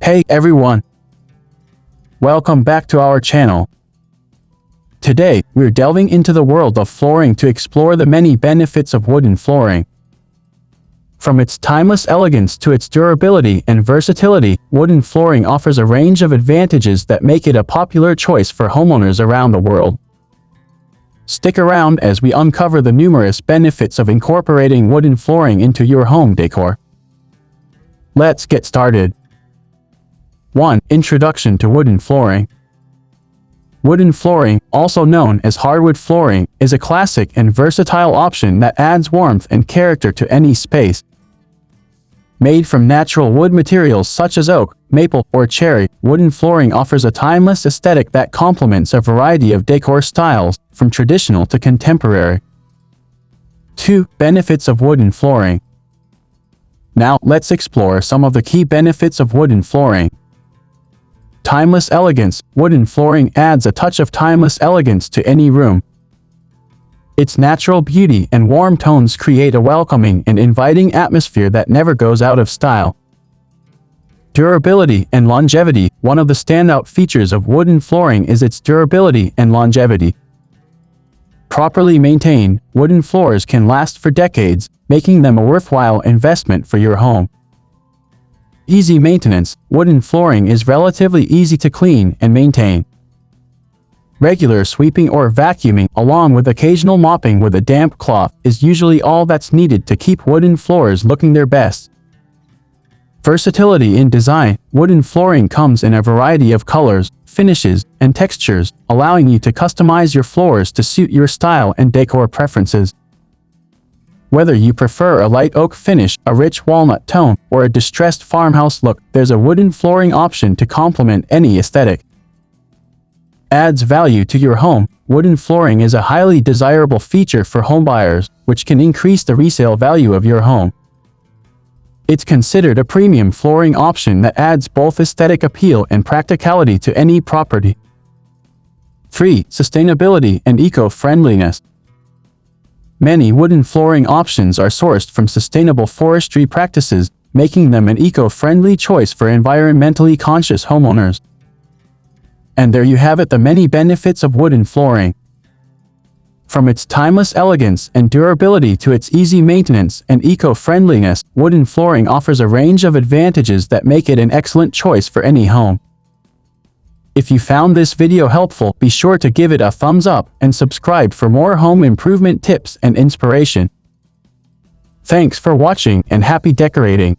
Hey everyone! Welcome back to our channel. Today, we're delving into the world of flooring to explore the many benefits of wooden flooring. From its timeless elegance to its durability and versatility, wooden flooring offers a range of advantages that make it a popular choice for homeowners around the world. Stick around as we uncover the numerous benefits of incorporating wooden flooring into your home decor. Let's get started. 1. Introduction to wooden flooring. Wooden flooring, also known as hardwood flooring, is a classic and versatile option that adds warmth and character to any space. Made from natural wood materials such as oak, maple, or cherry, wooden flooring offers a timeless aesthetic that complements a variety of decor styles, from traditional to contemporary. 2. Benefits of wooden flooring. Now, let's explore some of the key benefits of wooden flooring. Timeless elegance. Wooden flooring adds a touch of timeless elegance to any room. Its natural beauty and warm tones create a welcoming and inviting atmosphere that never goes out of style. Durability and longevity. One of the standout features of wooden flooring is its durability and longevity. Properly maintained, wooden floors can last for decades, making them a worthwhile investment for your home. Easy maintenance. Wooden flooring is relatively easy to clean and maintain. Regular sweeping or vacuuming, along with occasional mopping with a damp cloth, is usually all that's needed to keep wooden floors looking their best. Versatility in design. Wooden flooring comes in a variety of colors, finishes, and textures, allowing you to customize your floors to suit your style and decor preferences. Whether you prefer a light oak finish, a rich walnut tone, or a distressed farmhouse look, there's a wooden flooring option to complement any aesthetic. Adds value to your home. Wooden flooring is a highly desirable feature for homebuyers, which can increase the resale value of your home. It's considered a premium flooring option that adds both aesthetic appeal and practicality to any property. 3. Sustainability and eco-friendliness. Many wooden flooring options are sourced from sustainable forestry practices, making them an eco-friendly choice for environmentally conscious homeowners. And there you have it, the many benefits of wooden flooring. From its timeless elegance and durability to its easy maintenance and eco-friendliness, wooden flooring offers a range of advantages that make it an excellent choice for any home. If you found this video helpful, be sure to give it a thumbs up and subscribe for more home improvement tips and inspiration. Thanks for watching and happy decorating.